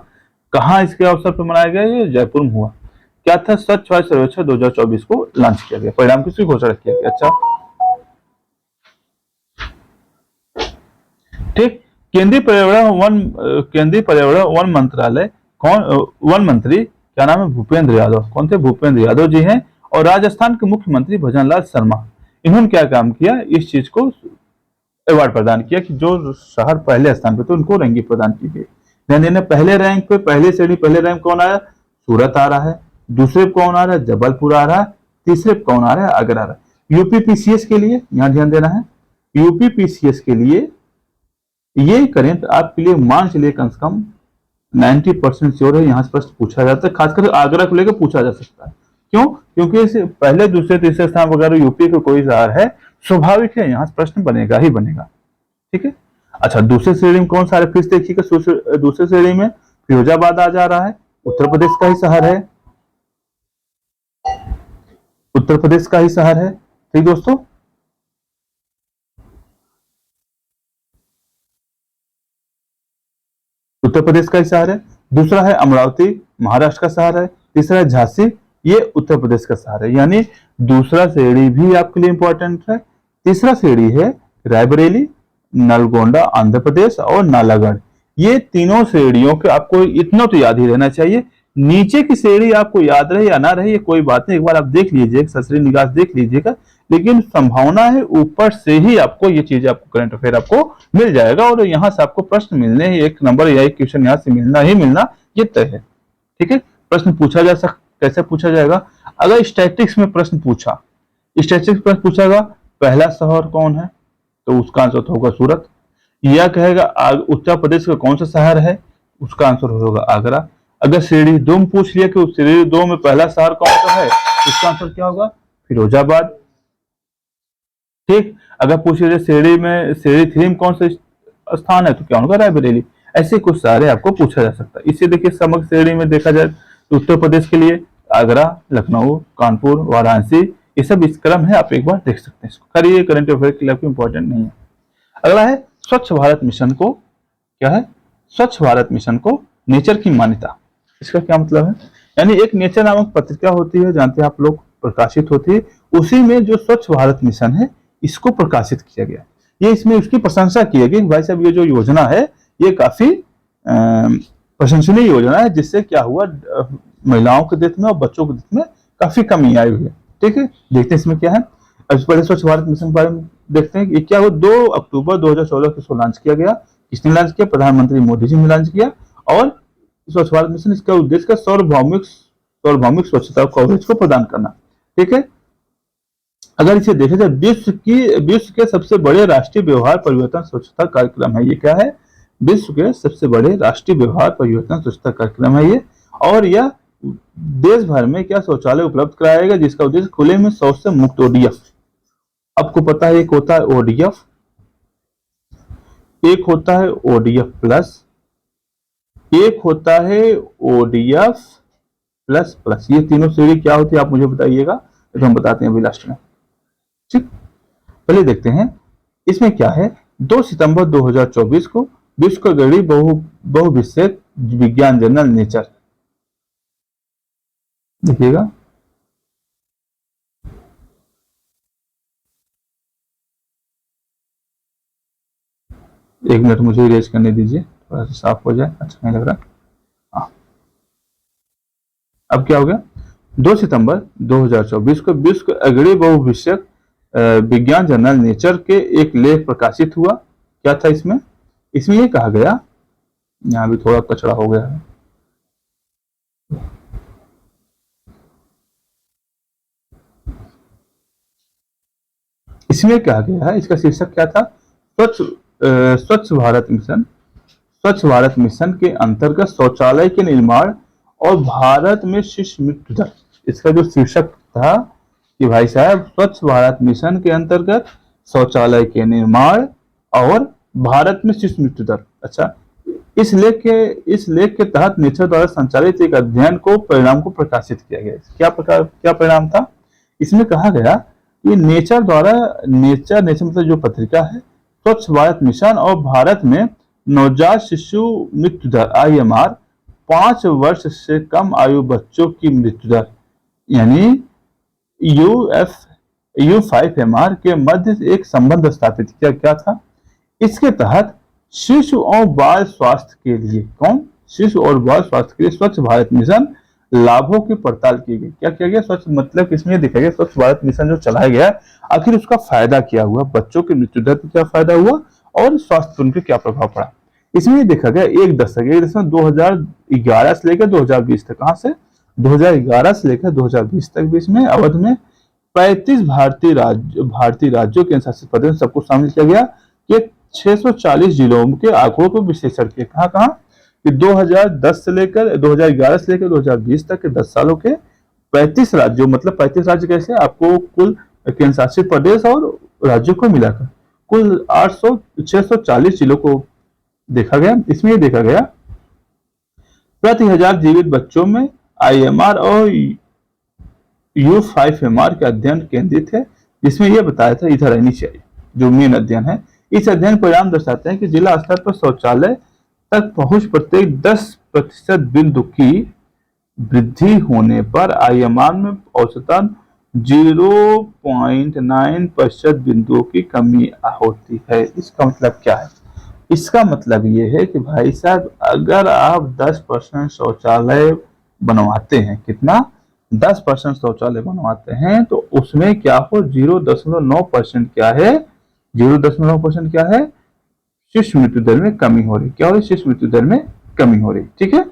कहां इसके अवसर पर मनाया गया? ये जयपुर में हुआ। क्या था? स्वच्छ वायु सर्वेक्षण 2024 को लॉन्च किया गया। परिणाम किसकी घोषणा किया गया? अच्छा, ठीक। केंद्रीय पर्यावरण वन मंत्रालय वन मंत्री क्या नाम है? भूपेंद्र यादव। कौन थे? भूपेंद्र यादव जी हैं। और राजस्थान के मुख्यमंत्री भजनलाल शर्मा, इन्होंने क्या काम किया? इस चीज को अवार्ड प्रदान किया कि जो शहर पहले स्थान पे थे उनको रैंकिंग प्रदान की गई। यानी पहले रैंक पे, पहले श्रेणी पहले रैंक कौन आया? सूरत आ रहा है। दूसरे पे कौन आ रहा है? जबलपुर आ रहा है। तीसरे पे कौन आ रहा है? आगरा आ रहा है। यूपीपीसीएस के लिए यहाँ ध्यान देना है, यूपीपीसीएस के लिए ये करें तो आपके लिए मान चलिए कम से कम 90% श्योर है यहाँ से प्रश्न पूछा जाता है। खासकर आगरा को लेकर पूछा जा सकता है। क्यों? क्योंकि इसे पहले दूसरे तीसरे स्थान वगैरह यूपी का कोई शहर है, स्वाभाविक है यहाँ से प्रश्न बनेगा ही बनेगा। ठीक है। अच्छा, दूसरे श्रेणी में कौन सा है? फिर देखिएगा, दूसरे श्रेणी में फिरोजाबाद आ जा रहा है, उत्तर प्रदेश का ही शहर है, उत्तर प्रदेश का ही शहर है। ठीक दोस्तों, उत्तर प्रदेश का ही शहर है। दूसरा है अमरावती, महाराष्ट्र का शहर है। तीसरा है झांसी, ये उत्तर प्रदेश का शहर है। यानी दूसरा श्रेणी भी आपके लिए इंपॉर्टेंट है। तीसरा श्रेणी है रायबरेली, नलगोंडा आंध्र प्रदेश और नालागढ़। ये तीनों श्रेणियों के आपको इतना तो याद ही रहना चाहिए। नीचे की श्रेणी आपको याद रहे या ना रहे ये कोई बात नहीं, एक बार आप देख लीजिएगा, ससरी निगाह देख लीजिएगा। लेकिन संभावना है ऊपर से ही आपको ये चीज, आपको करंट अफेयर आपको मिल जाएगा और यहाँ से आपको प्रश्न मिलने ही, एक नंबर या एक क्वेश्चन यहाँ से मिलना ही मिलना ये तय है। ठीक है। प्रश्न पूछा जा सकता, कैसे पूछा जाएगा? अगर स्टैटिस्टिक्स में प्रश्न पूछा, स्टैटिस्टिक्स प्रश्न पूछागा पहला शहर कौन है, तो उसका आंसर होगा सूरत। यह कहेगा उत्तर प्रदेश का कौन सा शहर है, उसका आंसर होगा आगरा। अगर श्रेणी 2 में पूछ लिया कि श्रेणी 2 में पहला शहर कौन सा है, उसका आंसर क्या होगा? फिरोजाबाद। ठीक। अगर पूछ लिया श्रेणी 3 में कौन सा स्थान है, तो क्या होगा? रायबरेली। ऐसे कुछ सारे आपको पूछा जा सकता है। इसे देखिए, समग्र श्रेणी में देखा जाए तो उत्तर प्रदेश के लिए आगरा, लखनऊ, कानपुर, वाराणसी, ये सब इस क्रम है, आप एक बार देख सकते हैं इसको। खैर करंट अफेयर के लिए इंपॉर्टेंट नहीं है। अगला है स्वच्छ भारत मिशन को क्या है? स्वच्छ भारत मिशन को नेचर की मान्यता। इसका क्या मतलब है? यानी एक नेचर नामक पत्रिका होती है, जानते हैं आप लोग, प्रकाशित होती है, उसी में जो स्वच्छ भारत मिशन है इसको प्रकाशित किया गया। ये इसमें उसकी प्रशंसा की गई, भाई साहब ये जो योजना है ये काफी प्रशंसनीय योजना है, जिससे क्या हुआ, महिलाओं के डेथ में और बच्चों के डेथ में काफी कमी आई हुई है। ठीक है, देखते हैं इसमें क्या है। अब पहले स्वच्छ भारत मिशन के बारे में देखते हैं कि क्या हुआ। 2 अक्टूबर 2014 को इसको लॉन्च किया गया। किसने लॉन्च किया? प्रधानमंत्री मोदी जी ने लॉन्च किया। और स्वच्छ भारत मिशन, इसका उद्देश्य सार्वभौमिक स्वच्छता कवरेज को प्रदान करना। ठीक है, अगर इसे देखा जाए, विश्व के सबसे बड़े राष्ट्रीय व्यवहार परिवर्तन स्वच्छता कार्यक्रम है ये। क्या है? विश्व के सबसे बड़े राष्ट्रीय व्यवहार परिवर्तन स्वच्छता कार्यक्रम है ये। और यह देश भर में क्या शौचालय उपलब्ध कराएगा, जिसका उद्देश्य खुले में शौच से मुक्त ओडीएफ। आपको पता है एक होता है ओडीएफ, एक होता है ओडीएफ प्लस, एक होता है ओडीएफ प्लस प्लस। ये तीनों श्रेणी क्या होती है आप मुझे बताइएगा, तो हम बताते हैं अभी लास्ट में। ठीक, पहले देखते हैं इसमें क्या है। 2 सितंबर 2024 को विश्व का अग्रणी बहुविषयक विज्ञान जर्नल नेचर, देखिएगा, एक मिनट मुझे इरेज करने दीजिए, थोड़ा सा साफ हो जाए, अच्छा नहीं लग रहा। हाँ, अब क्या हो गया? 2 सितंबर 2024 को विश्व के अग्रणी बहुविषयक विज्ञान जर्नल नेचर के एक लेख प्रकाशित हुआ। क्या था इसमें? इसमें ये कहा गया, यहाँ भी थोड़ा कचरा हो गया है, इसमें कहा गया है, इसका शीर्षक क्या था? स्वच्छ भारत मिशन। स्वच्छ भारत मिशन के अंतर्गत शौचालय के निर्माण और भारत में शिशु मृत्यु दर। इसका जो शीर्षक था कि भाई साहब, स्वच्छ भारत मिशन के अंतर्गत शौचालय के निर्माण और भारत में शिशु मृत्यु दर। अच्छा, इस लेख के तहत नेचर द्वारा संचालित एक अध्ययन को परिणाम को प्रकाशित किया गया। क्या परिणाम था? इसमें कहा गया कि नेचर मतलब जो पत्रिका है, स्वच्छ भारत मिशन और भारत में नवजात शिशु मृत्यु दर IMR, 5 वर्ष से कम आयु बच्चों की मृत्यु दर यानी U5MR के मध्य एक संबंध स्थापित किया। क्या था? इसके तहत शिशु और बाल स्वास्थ्य के लिए, शिशु और बाल स्वास्थ्य के लिए स्वच्छ भारत मिशन लाभों की पड़ताल की गई। क्या किया गया? स्वच्छ मतलब इसमें देखा गया स्वच्छ भारत मिशन जो चलाया गया, आखिर उसका फायदा क्या हुआ, बच्चों की मृत्यु दर पर क्या फायदा हुआ और स्वास्थ्य पर उनके क्या प्रभाव पड़ा। इसमें देखा गया एक दशक 2011 से लेकर 2020 तक, कहां से 2011 से लेकर 2020 तक बीच में अवध में 35 भारतीय राज्यों के शासित प्रदेश सबको शामिल किया गया कि 640 जिलों के आंकड़ों को विश्लेषण किया। कहां कि 2011 से लेकर 2020 तक के 10 सालों के 35 राज्यों, मतलब 35 राज्य कैसे, आपको कुल केंद्र शासित प्रदेश और राज्यों को मिलाकर कुल 640 जिलों को देखा गया। इसमें देखा गया प्रति 1000 जीवित बच्चों में IMR और U5MR का अध्ययन केंद्रित है, जिसमें यह बताया था, इधर रहनी चाहिए जो मेन अध्ययन है। इस अध्ययन परिणाम दर्शाते हैं कि जिला स्तर पर शौचालय तक पहुंच प्रत्येक 10% बिंदु की वृद्धि होने पर IMR में औसतन 0.9% बिंदुओं की कमी होती है। इसका मतलब क्या है? इसका मतलब ये है कि भाई साहब, अगर आप 10% शौचालय बनवाते हैं, कितना 10% शौचालय बनवाते हैं, तो उसमें क्या हो 0.9% क्या है, 0.9% क्या है, शिशु मृत्यु दर में कमी हो रही। क्या हो रही? शिशु मृत्यु दर में कमी हो रही। ठीक है,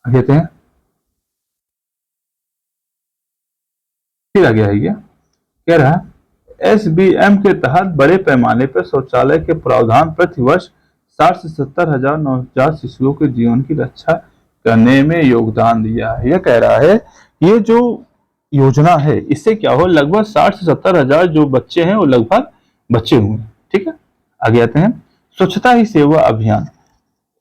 कहते हैं फिर आ गया है, ये कह रहा SBM के तहत बड़े पैमाने पर शौचालय के प्रावधान प्रति वर्ष 60 से 70 हजार नवजात शिशुओं के जीवन की रक्षा करने में योगदान दिया है। यह कह रहा है ये जो योजना है, इससे क्या हो, लगभग 60 से 70 हजार जो बच्चे हैं वो लगभग बचे हुए हैं। ठीक है, आगे आते हैं। स्वच्छता ही सेवा अभियान,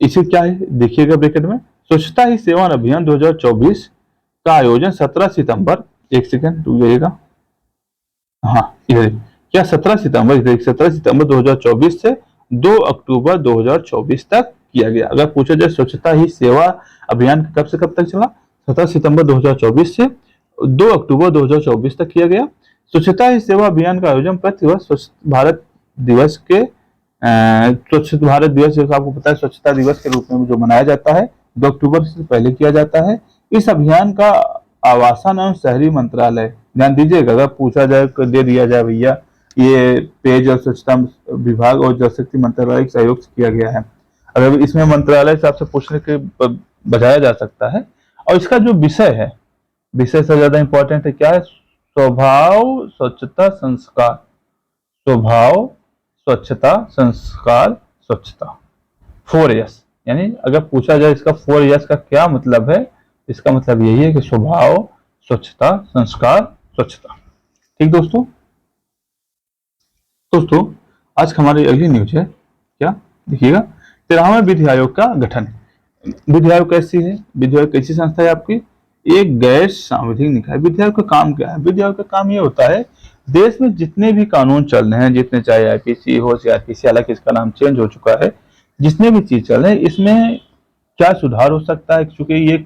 इसे क्या है देखिएगा ब्रैकेट में, स्वच्छता ही सेवा अभियान 2024 का आयोजन 17 सितंबर, एक सेकंड रुक जाइएगा, हाँ इधर क्या 17 सितंबर 2024 से 2 अक्टूबर 2024 तक किया गया। अगर पूछा जाए स्वच्छता ही सेवा अभियान कब से कब तक चला, 17 सितंबर 2024 से 2 अक्टूबर 2024 तक किया गया। स्वच्छता ही सेवा अभियान का आयोजन प्रतिवर्ष स्वच्छ भारत दिवस के स्वच्छ भारत दिवस, जैसे आपको पता है स्वच्छता दिवस के रूप में जो मनाया जाता है 2 अक्टूबर से पहले किया जाता है। इस अभियान का आवासन एवं शहरी मंत्रालय, ध्यान दीजिएगा अगर पूछा जाए दे दिया जाए भैया ये पेयजल स्वच्छता विभाग और जल शक्ति मंत्रालय के सहयोग से किया गया है। अगर इसमें मंत्रालय से आपसे पूछने के बजाया जा सकता है। और इसका जो विषय है, विषय से ज्यादा इंपॉर्टेंट है क्या है, स्वभाव स्वच्छता संस्कार, स्वभाव स्वच्छता संस्कार स्वच्छता, 4S। यानी अगर पूछा जाए इसका 4S का क्या मतलब है, इसका मतलब यही है कि स्वभाव स्वच्छता संस्कार स्वच्छता। ठीक दोस्तों, आज हमारी अगली न्यूज है क्या, देखिएगा 13वां विधि आयोग का गठन। विधि आयोग कैसी है, विधि आयोग कैसी संस्था है आपकी, एक गैर सांविधिक निकाय। विधि आयोग का काम क्या है, विधि आयोग का काम ये होता है देश में जितने भी कानून चल रहे हैं, जितने चाहे आईपीसी हो, सीआरपीसी, हालांकि इसका नाम चेंज हो चुका है, जितने भी चीज चल रहे हैं इसमें क्या सुधार हो सकता है, क्योंकि ये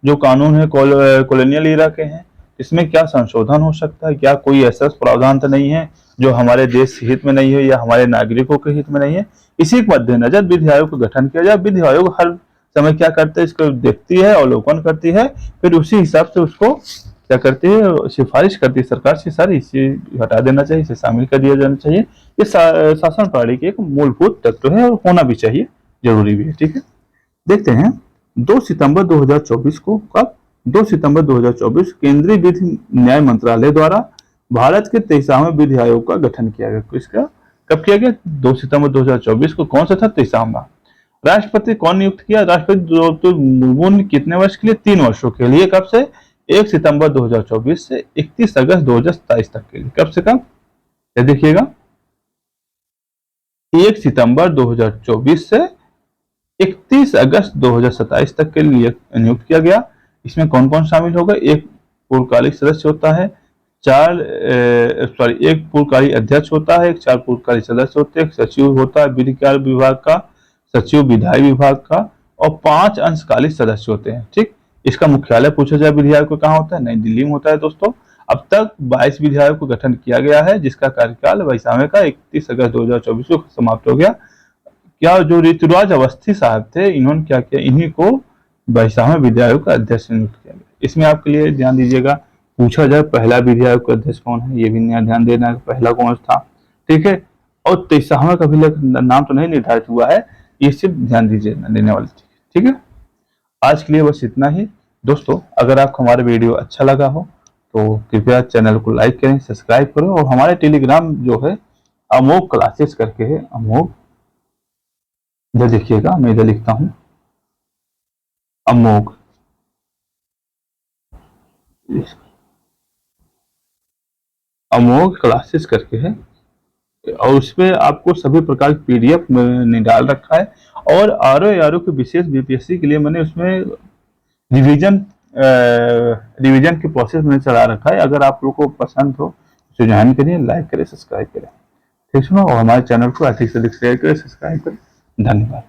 जो कानून है कॉलोनियल एरा के हैं, इसमें क्या संशोधन हो सकता है, क्या कोई ऐसा प्रावधान तो नहीं है जो हमारे देश हित में नहीं है या हमारे नागरिकों के हित में नहीं है। इसी के मद्देनजर विधि आयोग का गठन किया जाए। विधि आयोग हर समय क्या करते हैं, इसको देखती है, अवलोकन करती है, फिर उसी हिसाब से उसको क्या करती है, सिफारिश करती है सरकार से, सर इसे हटा देना चाहिए, इसे शामिल कर दिया जाना चाहिए। ये शासन प्रणाली के एक मूलभूत तत्व है और होना भी चाहिए, जरूरी भी है। ठीक है, देखते हैं 2 सितंबर 2024 को, कब, 2 सितंबर 2024 केंद्रीय विधि न्याय मंत्रालय द्वारा भारत के 23वें विधि आयोग का गठन किया गया। इसका कब किया गया, 2 सितंबर 2024 को। कौन सा था, 23वां। राष्ट्रपति कौन नियुक्त किया, राष्ट्रपति द्रौपदी मुर्मू ने कितने वर्ष के लिए, 3 वर्षों के लिए। कब से, 1 सितंबर 2024 से 31 अगस्त 2027 तक के लिए। कब से कब, ये देखिएगा 1 सितंबर 2024 से 31 अगस्त 2027 तक के लिए नियुक्त किया गया। इसमें कौन कौन शामिल होगा, एक पूर्णकालिक सदस्य होता है, एक पूर्णकालिक अध्यक्ष होता है, 4 पूर्णकालिक सदस्य होते हैं, एक सचिव होता है विधि कार्य विभाग का, सचिव विधायी विभाग का, और 5 अंशकालिक सदस्य होते हैं। ठीक, इसका मुख्यालय पूछा जाए विधि आयोग को कहाँ होता है, नई दिल्ली में होता है। दोस्तों अब तक 22 विधि आयोग को गठन किया गया है, जिसका कार्यकाल 22वें का 31 अगस्त 2024 को समाप्त हो गया। क्या जो ऋतुराज अवस्थी साहब थे, इन्होंने क्या किया, इन्हीं को 22वें विधि आयोग का अध्यक्ष नियुक्त किया गया। इसमें आपके लिए ध्यान दीजिएगा, पूछा जाए पहला विधि आयोग का अध्यक्ष कौन है, ये भी ध्यान देना है, पहला कौन था। ठीक है, और 23वां का भी नाम तो नहीं निर्धारित हुआ है, ये सिर्फ ध्यान दीजिए देने वाली चीज। ठीक है, आज के लिए बस इतना ही दोस्तों। अगर आपको हमारा वीडियो अच्छा लगा हो तो कृपया चैनल को लाइक करें, सब्सक्राइब करें, और हमारे टेलीग्राम जो है अमोघ क्लासेस करके है, अमोघ, इधर देखिएगा मैं इधर लिखता हूं अमोघ, अमोघ क्लासेस करके है, और उसमें आपको सभी प्रकार की पीडीएफ मैंने डाल रखा है। और आरओ के विशेष बीपीएससी के लिए मैंने उसमें रिवीजन की प्रोसेस मैंने चला रखा है। अगर आप लोग को पसंद हो तो ज्वाइन करिए, लाइक करें, सब्सक्राइब करें। ठीक सुनो, और हमारे चैनल को अधिक से अधिक शेयर करें, सब्सक्राइब करें। धन्यवाद।